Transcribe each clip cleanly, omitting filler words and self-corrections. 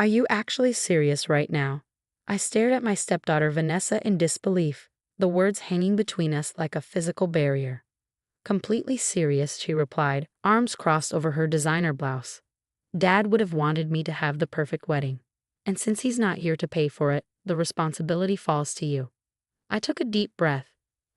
Are you actually serious right now? I stared at my stepdaughter Vanessa in disbelief, the words hanging between us like a physical barrier. Completely serious, she replied, arms crossed over her designer blouse. Dad would have wanted me to have the perfect wedding. And since he's not here to pay for it, the responsibility falls to you. I took a deep breath,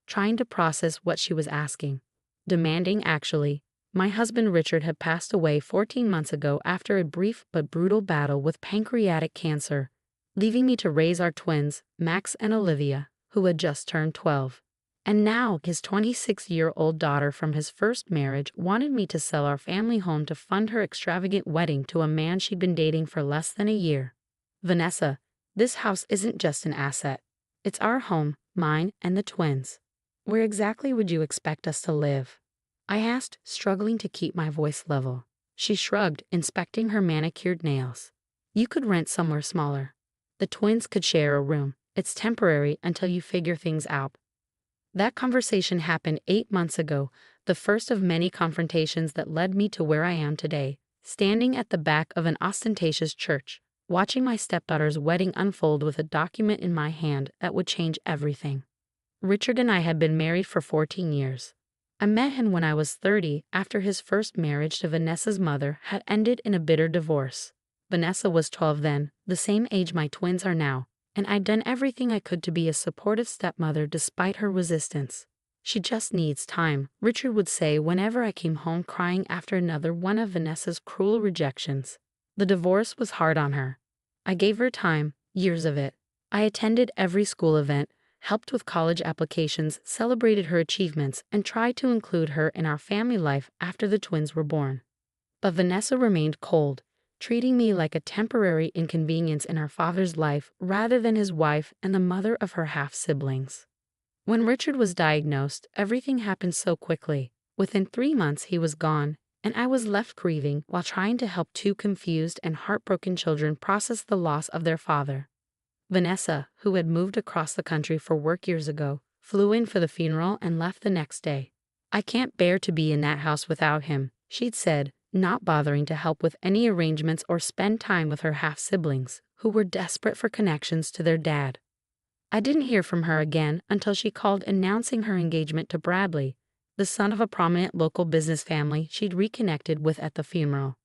trying to process what she was asking. Demanding, actually. My husband Richard had passed away 14 months ago after a brief but brutal battle with pancreatic cancer, leaving me to raise our twins, Max and Olivia, who had just turned 12. And now his 26-year-old daughter from his first marriage wanted me to sell our family home to fund her extravagant wedding to a man she'd been dating for less than a year. Vanessa, this house isn't just an asset. It's our home, mine and the twins. Where exactly would you expect us to live? I asked, struggling to keep my voice level. She shrugged, inspecting her manicured nails. You could rent somewhere smaller. The twins could share a room. It's temporary until you figure things out. That conversation happened 8 months ago, the first of many confrontations that led me to where I am today, standing at the back of an ostentatious church, watching my stepdaughter's wedding unfold with a document in my hand that would change everything. Richard and I had been married for 14 years. I met him when I was 30 after his first marriage to Vanessa's mother had ended in a bitter divorce. Vanessa was 12 then, the same age my twins are now, and I'd done everything I could to be a supportive stepmother despite her resistance. She just needs time, Richard would say whenever I came home crying after another one of Vanessa's cruel rejections. The divorce was hard on her. I gave her time, years of it. I attended every school event, helped with college applications, celebrated her achievements, and tried to include her in our family life after the twins were born. But Vanessa remained cold, treating me like a temporary inconvenience in her father's life rather than his wife and the mother of her half-siblings. When Richard was diagnosed, everything happened so quickly. Within 3 months he was gone, and I was left grieving while trying to help 2 confused and heartbroken children process the loss of their father. Vanessa, who had moved across the country for work years ago, flew in for the funeral and left the next day. I can't bear to be in that house without him, she'd said, not bothering to help with any arrangements or spend time with her half-siblings, who were desperate for connections to their dad. I didn't hear from her again until she called announcing her engagement to Bradley, the son of a prominent local business family she'd reconnected with at the funeral.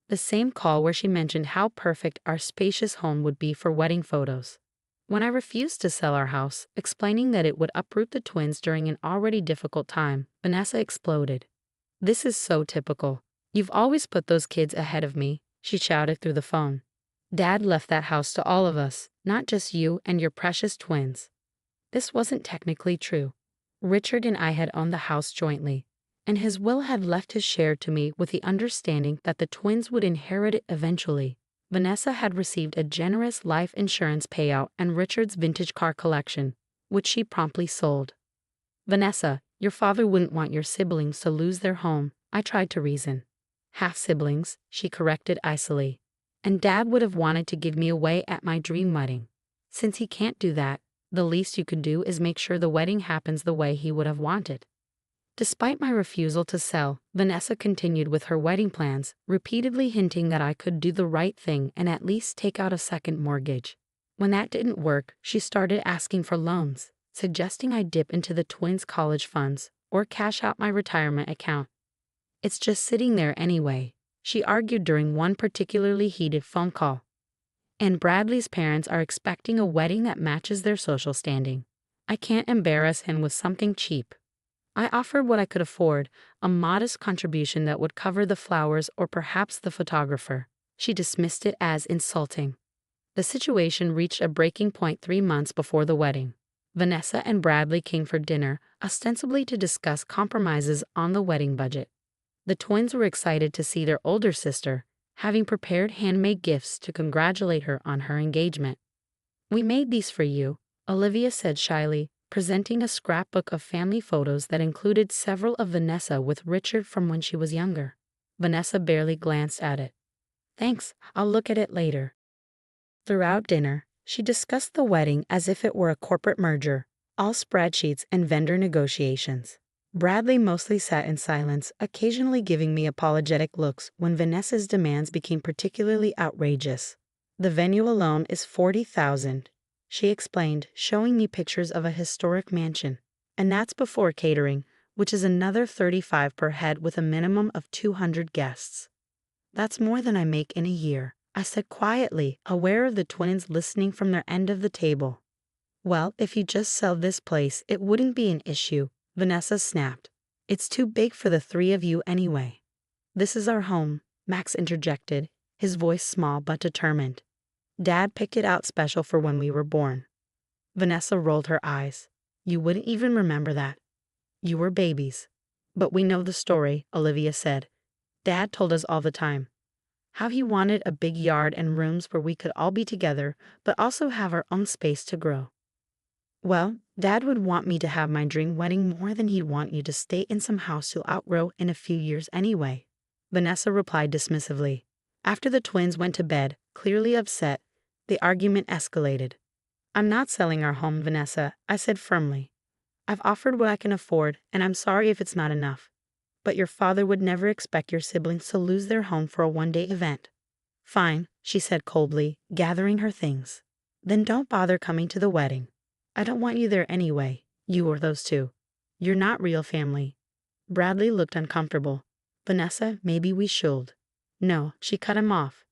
The same call where she mentioned how perfect our spacious home would be for wedding photos. When I refused to sell our house, explaining that it would uproot the twins during an already difficult time, Vanessa exploded. "This is so typical. You've always put those kids ahead of me," she shouted through the phone. "Dad left that house to all of us, not just you and your precious twins." This wasn't technically true. Richard and I had owned the house jointly, and his will had left his share to me with the understanding that the twins would inherit it eventually. Vanessa had received a generous life insurance payout and Richard's vintage car collection, which she promptly sold. "Vanessa, your father wouldn't want your siblings to lose their home," I tried to reason. "Half-siblings," she corrected icily. "And Dad would have wanted to give me away at my dream wedding. Since he can't do that, the least you could do is make sure the wedding happens the way he would have wanted." Despite my refusal to sell, Vanessa continued with her wedding plans, repeatedly hinting that I could do the right thing and at least take out a second mortgage. When that didn't work, she started asking for loans, suggesting I dip into the twins' college funds or cash out my retirement account. "It's just sitting there anyway," she argued during one particularly heated phone call. "And Bradley's parents are expecting a wedding that matches their social standing. I can't embarrass him with something cheap." I offered what I could afford, a modest contribution that would cover the flowers or perhaps the photographer. She dismissed it as insulting. The situation reached a breaking point 3 months before the wedding. Vanessa and Bradley came for dinner, ostensibly to discuss compromises on the wedding budget. The twins were excited to see their older sister, having prepared handmade gifts to congratulate her on her engagement. "We made these for you," Olivia said shyly, presenting a scrapbook of family photos that included several of Vanessa with Richard from when she was younger. Vanessa barely glanced at it. "Thanks, I'll look at it later." Throughout dinner, she discussed the wedding as if it were a corporate merger, all spreadsheets and vendor negotiations. Bradley mostly sat in silence, occasionally giving me apologetic looks when Vanessa's demands became particularly outrageous. The venue alone is $40,000, she explained, showing me pictures of a historic mansion. And that's before catering, which is another $35 per head with a minimum of 200 guests. That's more than I make in a year, I said quietly, aware of the twins listening from their end of the table. Well, if you just sell this place, it wouldn't be an issue, Vanessa snapped. It's too big for the three of you anyway. This is our home, Max interjected, his voice small but determined. Dad picked it out special for when we were born. Vanessa rolled her eyes. You wouldn't even remember that. You were babies. But we know the story, Olivia said. Dad told us all the time. How he wanted a big yard and rooms where we could all be together, but also have our own space to grow. Well, Dad would want me to have my dream wedding more than he'd want you to stay in some house you'll outgrow in a few years anyway, Vanessa replied dismissively. After the twins went to bed, clearly upset, the argument escalated. I'm not selling our home, Vanessa, I said firmly. I've offered what I can afford, and I'm sorry if it's not enough. But your father would never expect your siblings to lose their home for a one-day event. Fine, she said coldly, gathering her things. Then don't bother coming to the wedding. I don't want you there anyway, you or those two. You're not real family. Bradley looked uncomfortable. Vanessa, maybe we should. No, she cut him off.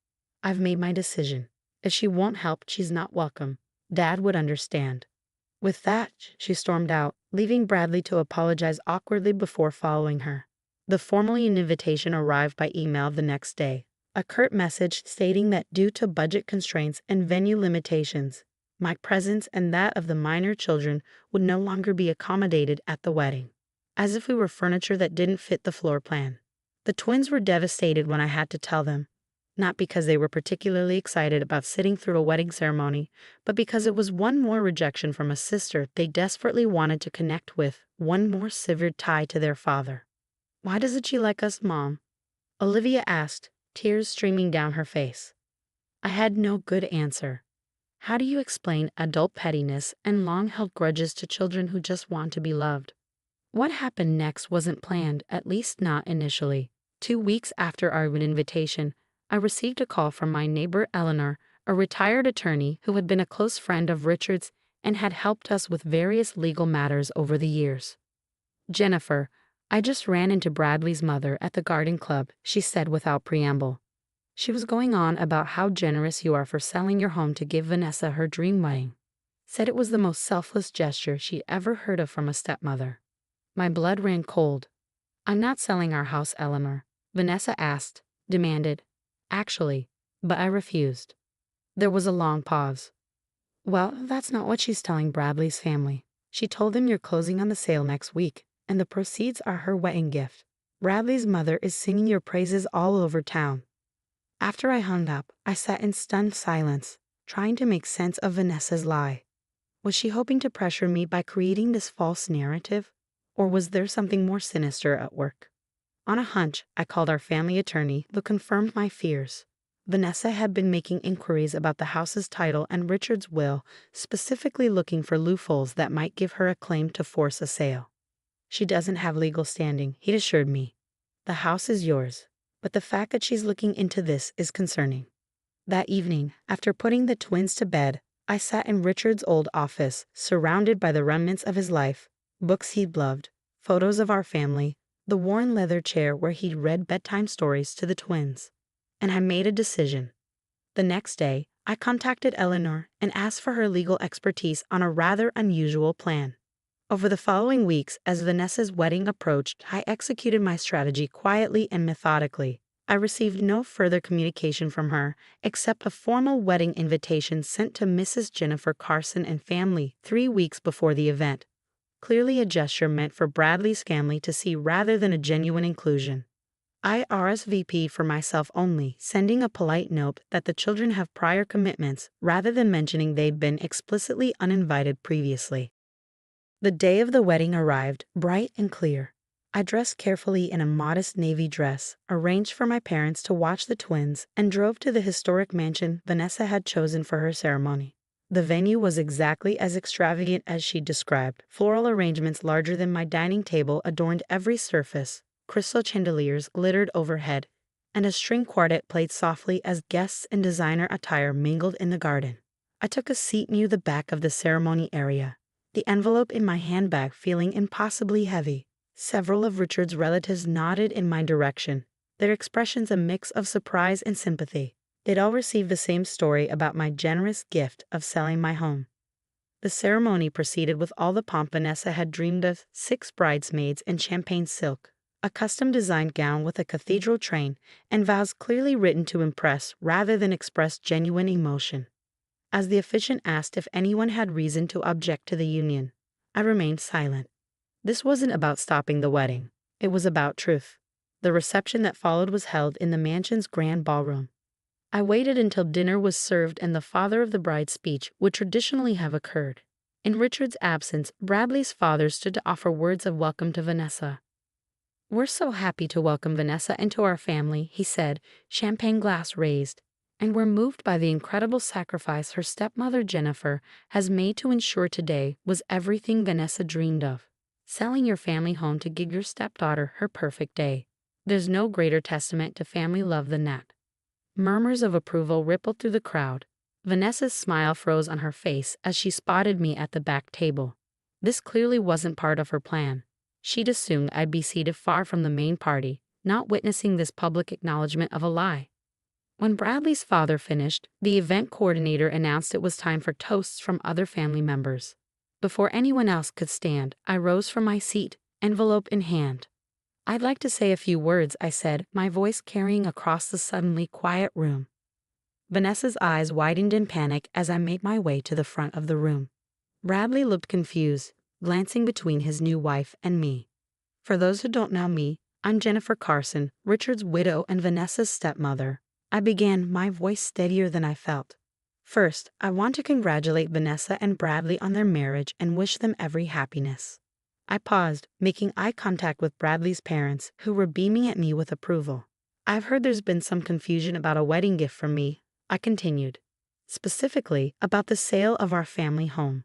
I've made my decision. If she won't help, she's not welcome. Dad would understand. With that, she stormed out, leaving Bradley to apologize awkwardly before following her. The formal invitation arrived by email the next day, a curt message stating that due to budget constraints and venue limitations, my presence and that of the minor children would no longer be accommodated at the wedding. As if we were furniture that didn't fit the floor plan. The twins were devastated when I had to tell them, not because they were particularly excited about sitting through a wedding ceremony, but because it was one more rejection from a sister they desperately wanted to connect with, one more severed tie to their father. Why doesn't she like us, Mom? Olivia asked, tears streaming down her face. I had no good answer. How do you explain adult pettiness and long-held grudges to children who just want to be loved? What happened next wasn't planned, at least not initially. 2 weeks after our invitation, I received a call from my neighbor Eleanor, a retired attorney who had been a close friend of Richard's and had helped us with various legal matters over the years. Jennifer, I just ran into Bradley's mother at the garden club, she said without preamble. She was going on about how generous you are for selling your home to give Vanessa her dream wedding. Said it was the most selfless gesture she ever heard of from a stepmother. My blood ran cold. I'm not selling our house, Eleanor, Vanessa asked, demanded. Actually, but I refused. There was a long pause. Well, that's not what she's telling Bradley's family. She told them you're closing on the sale next week, and the proceeds are her wedding gift. Bradley's mother is singing your praises all over town. After I hung up, I sat in stunned silence, trying to make sense of Vanessa's lie. Was she hoping to pressure me by creating this false narrative? Or was there something more sinister at work? On a hunch, I called our family attorney, who confirmed my fears. Vanessa had been making inquiries about the house's title and Richard's will, specifically looking for loopholes that might give her a claim to force a sale. She doesn't have legal standing, he assured me. The house is yours, but the fact that she's looking into this is concerning. That evening, after putting the twins to bed, I sat in Richard's old office, surrounded by the remnants of his life, books he'd loved, photos of our family, the worn leather chair where he'd read bedtime stories to the twins. And I made a decision. The next day, I contacted Eleanor and asked for her legal expertise on a rather unusual plan. Over the following weeks, as Vanessa's wedding approached, I executed my strategy quietly and methodically. I received no further communication from her, except a formal wedding invitation sent to Mrs. Jennifer Carson and family 3 weeks before the event. Clearly a gesture meant for Bradley's family to see rather than a genuine inclusion. I RSVP'd for myself only, sending a polite note that the children have prior commitments rather than mentioning they'd been explicitly uninvited previously. The day of the wedding arrived, bright and clear. I dressed carefully in a modest navy dress, arranged for my parents to watch the twins, and drove to the historic mansion Vanessa had chosen for her ceremony. The venue was exactly as extravagant as she described. Floral arrangements larger than my dining table adorned every surface, crystal chandeliers glittered overhead, and a string quartet played softly as guests in designer attire mingled in the garden. I took a seat near the back of the ceremony area, the envelope in my handbag feeling impossibly heavy. Several of Richard's relatives nodded in my direction, their expressions a mix of surprise and sympathy. They'd all received the same story about my generous gift of selling my home. The ceremony proceeded with all the pomp Vanessa had dreamed of: 6 bridesmaids in champagne silk, a custom-designed gown with a cathedral train, and vows clearly written to impress rather than express genuine emotion. As the officiant asked if anyone had reason to object to the union, I remained silent. This wasn't about stopping the wedding. It was about truth. The reception that followed was held in the mansion's grand ballroom. I waited until dinner was served and the father of the bride's speech would traditionally have occurred. In Richard's absence, Bradley's father stood to offer words of welcome to Vanessa. "We're so happy to welcome Vanessa into our family," he said, champagne glass raised, "and we're moved by the incredible sacrifice her stepmother Jennifer has made to ensure today was everything Vanessa dreamed of. Selling your family home to give your stepdaughter her perfect day. There's no greater testament to family love than that." Murmurs of approval rippled through the crowd. Vanessa's smile froze on her face as she spotted me at the back table. This clearly wasn't part of her plan. She'd assumed I'd be seated far from the main party, not witnessing this public acknowledgement of a lie. When Bradley's father finished, the event coordinator announced it was time for toasts from other family members. Before anyone else could stand, I rose from my seat, envelope in hand. "I'd like to say a few words," I said, my voice carrying across the suddenly quiet room. Vanessa's eyes widened in panic as I made my way to the front of the room. Bradley looked confused, glancing between his new wife and me. For those who don't know me, I'm Jennifer Carson, Richard's widow and Vanessa's stepmother. I began, my voice steadier than I felt. "First, I want to congratulate Vanessa and Bradley on their marriage and wish them every happiness." I paused, making eye contact with Bradley's parents, who were beaming at me with approval. "I've heard there's been some confusion about a wedding gift from me," I continued. "Specifically, about the sale of our family home."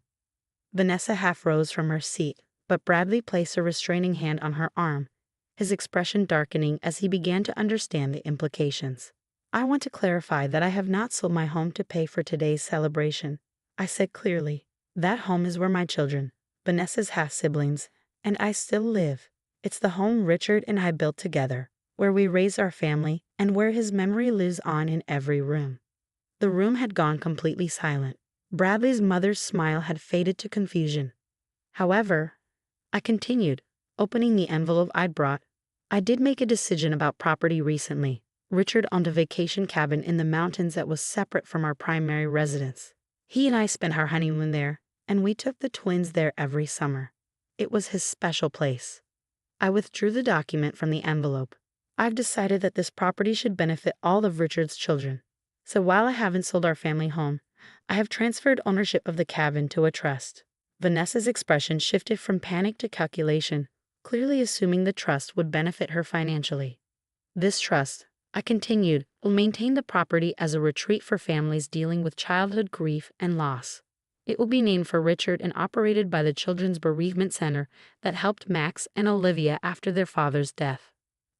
Vanessa half rose from her seat, but Bradley placed a restraining hand on her arm, his expression darkening as he began to understand the implications. "I want to clarify that I have not sold my home to pay for today's celebration," I said clearly. "That home is where my children, Vanessa's half-siblings, and I still live. It's the home Richard and I built together, where we raised our family, and where his memory lives on in every room." The room had gone completely silent. Bradley's mother's smile had faded to confusion. "However," I continued, opening the envelope I'd brought, "I did make a decision about property recently. Richard owned a vacation cabin in the mountains that was separate from our primary residence. He and I spent our honeymoon there, and we took the twins there every summer. It was his special place." I withdrew the document from the envelope. "I've decided that this property should benefit all of Richard's children. So while I haven't sold our family home, I have transferred ownership of the cabin to a trust." Vanessa's expression shifted from panic to calculation, clearly assuming the trust would benefit her financially. "This trust," I continued, "will maintain the property as a retreat for families dealing with childhood grief and loss. It will be named for Richard and operated by the Children's Bereavement Center that helped Max and Olivia after their father's death."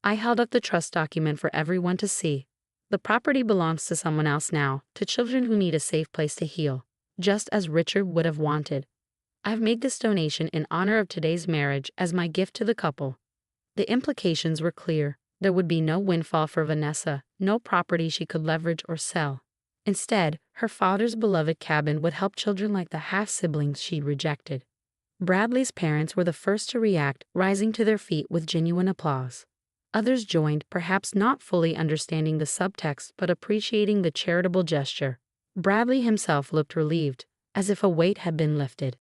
I held up the trust document for everyone to see. "The property belongs to someone else now, to children who need a safe place to heal, just as Richard would have wanted. I've made this donation in honor of today's marriage as my gift to the couple." The implications were clear. There would be no windfall for Vanessa, no property she could leverage or sell. Instead, her father's beloved cabin would help children like the half-siblings she rejected. Bradley's parents were the first to react, rising to their feet with genuine applause. Others joined, perhaps not fully understanding the subtext but appreciating the charitable gesture. Bradley himself looked relieved, as if a weight had been lifted.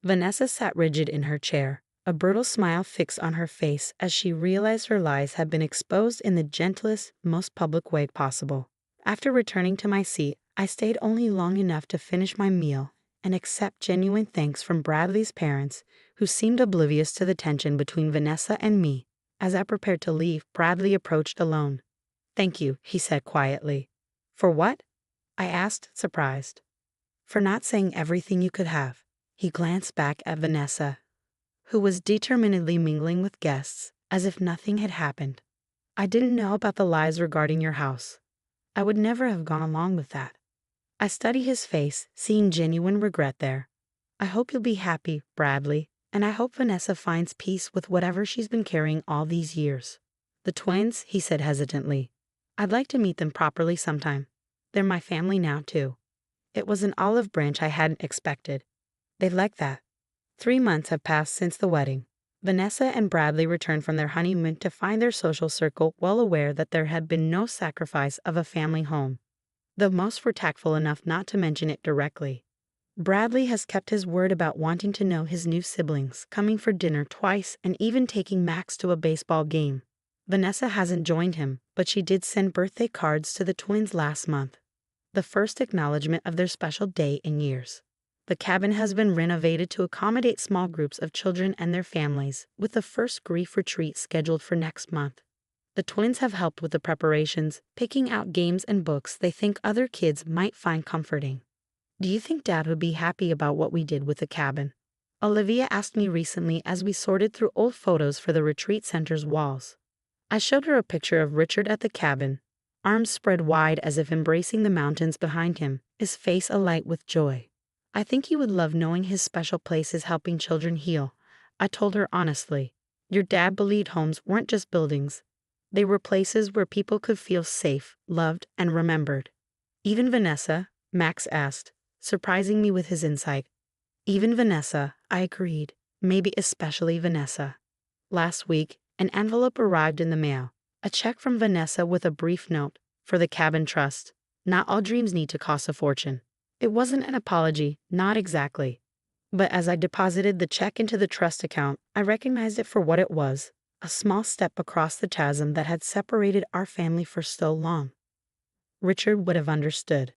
Vanessa sat rigid in her chair, a brutal smile fixed on her face as she realized her lies had been exposed in the gentlest, most public way possible. After returning to my seat, I stayed only long enough to finish my meal and accept genuine thanks from Bradley's parents, who seemed oblivious to the tension between Vanessa and me. As I prepared to leave, Bradley approached alone. "Thank you," he said quietly. "For what?" I asked, surprised. "For not saying everything you could have." He glanced back at Vanessa, who was determinedly mingling with guests, as if nothing had happened. I didn't know about the lies regarding your house. I would never have gone along with that. I study his face, seeing genuine regret there. I hope you'll be happy, Bradley, and I hope Vanessa finds peace with whatever she's been carrying all these years. The twins, he said hesitantly. I'd like to meet them properly sometime. They're my family now, too. It was an olive branch I hadn't expected. They'd like that. 3 months have passed since the wedding. Vanessa and Bradley returned from their honeymoon to find their social circle well aware that there had been no sacrifice of a family home. Though most were tactful enough not to mention it directly. Bradley has kept his word about wanting to know his new siblings, coming for dinner twice and even taking Max to a baseball game. Vanessa hasn't joined him, but she did send birthday cards to the twins last month. The first acknowledgement of their special day in years. The cabin has been renovated to accommodate small groups of children and their families, with the first grief retreat scheduled for next month. The twins have helped with the preparations, picking out games and books they think other kids might find comforting. Do you think Dad would be happy about what we did with the cabin? Olivia asked me recently as we sorted through old photos for the retreat center's walls. I showed her a picture of Richard at the cabin, arms spread wide as if embracing the mountains behind him, his face alight with joy. I think he would love knowing his special place is helping children heal. I told her honestly. Your dad believed homes weren't just buildings. They were places where people could feel safe, loved, and remembered. Even Vanessa? Max asked, surprising me with his insight. Even Vanessa, I agreed. Maybe especially Vanessa. Last week, an envelope arrived in the mail. A check from Vanessa with a brief note, for the cabin trust. Not all dreams need to cost a fortune. It wasn't an apology, not exactly. But as I deposited the check into the trust account, I recognized it for what it was. A small step across the chasm that had separated our family for so long. Richard would have understood.